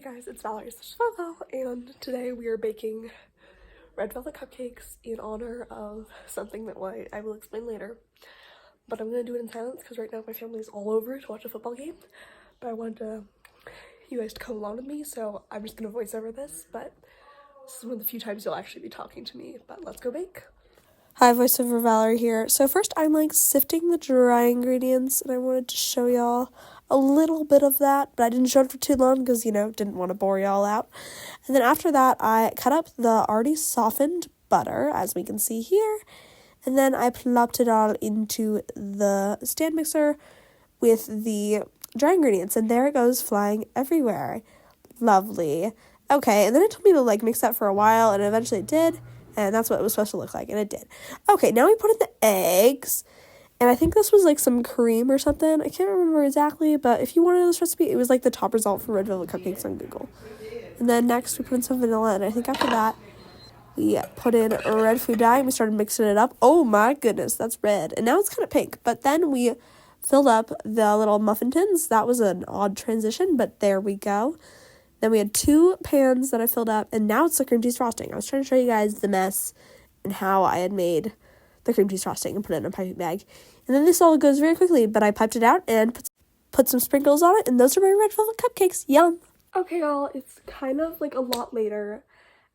Guys, it's Valerie, Val Val, and today we are baking red velvet cupcakes in honor of something that I will explain later. But I'm gonna do it in silence because right now my family is all over to watch a football game. But I wanted you guys to come along with me, so I'm just gonna voice over this. But this is one of the few times you'll actually be talking to me. But let's go bake. Hi, voiceover Valerie here. So first I'm sifting the dry ingredients, and I wanted to show y'all a little bit of that, but I didn't show it for too long because, didn't want to bore y'all out. And then after that, I cut up the already softened butter, as we can see here, and then I plopped it all into the stand mixer with the dry ingredients, and there it goes flying everywhere. Lovely. Okay, and then it told me to mix that for a while, and eventually it did, and that's what it was supposed to look like, and it did. Okay, now we put in the eggs, and I think this was some cream or something. I can't remember exactly, but if you wanted this recipe, it was the top result for red velvet cupcakes on Google. And then next we put in some vanilla, and I think after that we put in red food dye, and we started mixing it up. Oh my goodness, that's red, and now it's kind of pink. But then we filled up the little muffin tins. That was an odd transition, but there we go. Then we had 2 pans that I filled up, and now it's the cream cheese frosting. I was trying to show you guys the mess and how I had made the cream cheese frosting and put it in a piping bag. And then this all goes very quickly, but I piped it out and put some sprinkles on it, and those are my red velvet cupcakes. Yum! Okay, y'all, it's kind of a lot later,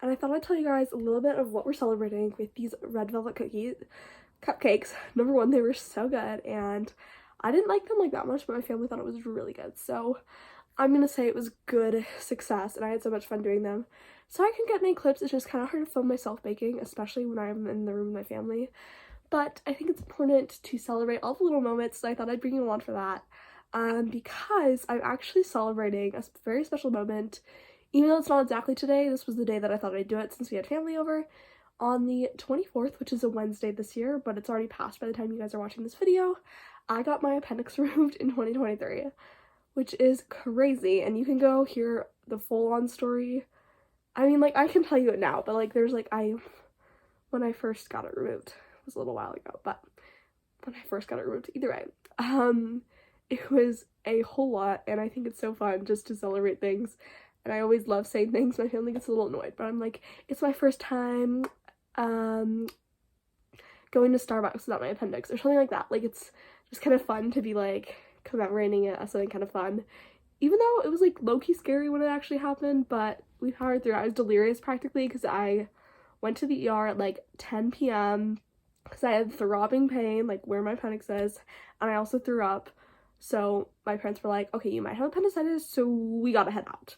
and I thought I'd tell you guys a little bit of what we're celebrating with these red velvet cupcakes. Number one, they were so good, and I didn't like them that much, but my family thought it was really good, so I'm gonna say it was good success, and I had so much fun doing them. So I can get any clips. It's just kind of hard to film myself baking, especially when I'm in the room with my family. But I think it's important to celebrate all the little moments, so I thought I'd bring you along for that. Because I'm actually celebrating a very special moment. Even though it's not exactly today, this was the day that I thought I'd do it since we had family over. On the 24th, which is a Wednesday this year, but it's already passed by the time you guys are watching this video, I got my appendix removed in 2023. Which is crazy, and you can go hear the full-on story. I mean, I can tell you it now, but there's when I first got it removed, it was a little while ago, but when I first got it removed, either way, it was a whole lot, and I think it's so fun just to celebrate things, and I always love saying things. My family gets a little annoyed, but I'm it's my first time, going to Starbucks without my appendix, or something like that. It's just kind of fun to be commemorating it as something kind of fun, even though it was low-key scary when it actually happened, but we powered through. I was delirious practically because I went to the ER at 10 p.m. because I had throbbing pain where my appendix is, and I also threw up. So my parents were like, okay, you might have appendicitis, so we gotta head out.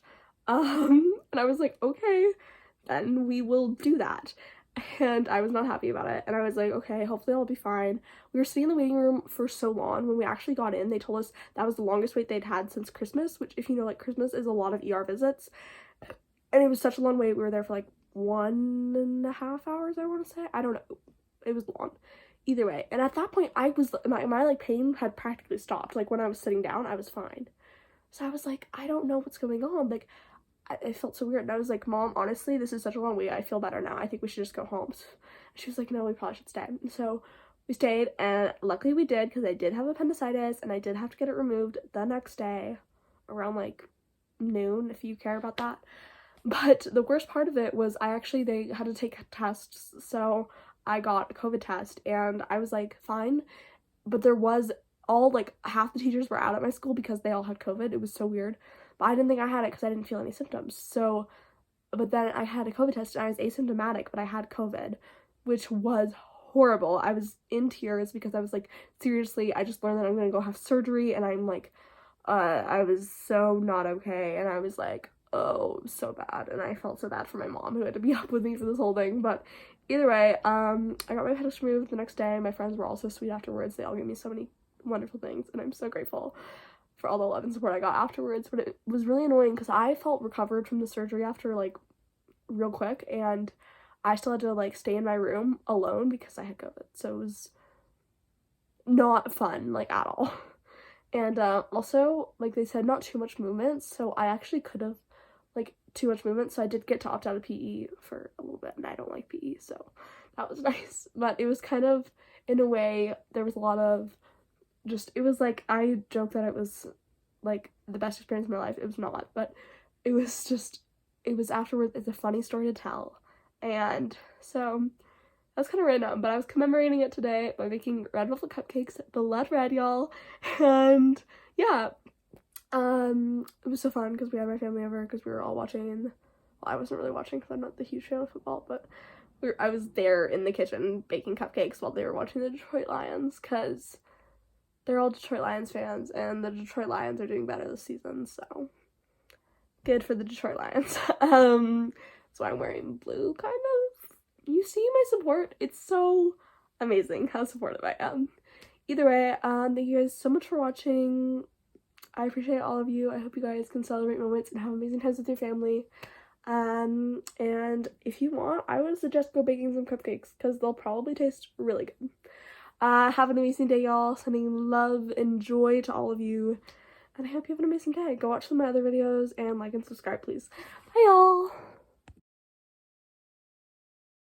And I was like, okay, then we will do that. And I was not happy about it, and I was like, okay, hopefully I'll be fine. We were sitting in the waiting room for so long. When we actually got in, they told us that was the longest wait they'd had since Christmas, which, if you know, Christmas is a lot of ER visits, and it was such a long wait. We were there for 1.5 hours, I want to say. I don't know, it was long either way. And at that point, I was my pain had practically stopped. When I was sitting down, I was fine. So I was like, I don't know what's going on. I felt so weird, and I was like, Mom, honestly, this is such a long wait. I feel better now. I think we should just go home. She was like, no, we probably should stay. And so we stayed, and luckily we did, because I did have appendicitis, and I did have to get it removed the next day around noon, if you care about that. But the worst part of it was they had to take tests, so I got a COVID test, and I was fine, but there was half the teachers were out at my school because they all had COVID. It was so weird. But I didn't think I had it because I didn't feel any symptoms. So, but then I had a COVID test, and I was asymptomatic, but I had COVID, which was horrible. I was in tears because I was seriously, I just learned that I'm going to go have surgery, and I'm I was so not okay, and I was oh, so bad, and I felt so bad for my mom, who had to be up with me for this whole thing. But either way, I got my appendix removed the next day. My friends were all so sweet afterwards. They all gave me so many wonderful things, and I'm so grateful for all the love and support I got afterwards. But it was really annoying because I felt recovered from the surgery after real quick, and I still had to stay in my room alone because I had COVID. So it was not fun at all. And also they said not too much movement, so I actually could have too much movement, so I did get to opt out of PE for a little bit, and I don't like PE, so that was nice. But it was kind of, in a way, there was a lot of it was I joke that it was the best experience of my life. It was not, but it was afterwards. It's a funny story to tell. And so that's kind of random, but I was commemorating it today by making red velvet cupcakes, blood red, y'all. And yeah, it was so fun because we had my family over because we were all watching. Well, I wasn't really watching because I'm not the huge fan of football, but I was there in the kitchen baking cupcakes while they were watching the Detroit Lions because they're all Detroit Lions fans and the Detroit Lions are doing better this season, so good for the Detroit Lions. So I'm wearing blue, kind of. You see my support? It's so amazing how supportive I am. Either way, thank you guys so much for watching. I appreciate all of you. I hope you guys can celebrate moments and have amazing times with your family. And if you want, I would suggest go baking some cupcakes because they'll probably taste really good. Have an amazing day, y'all. Sending love and joy to all of you. And I hope you have an amazing day. Go watch some of my other videos and like and subscribe, please. Bye, y'all.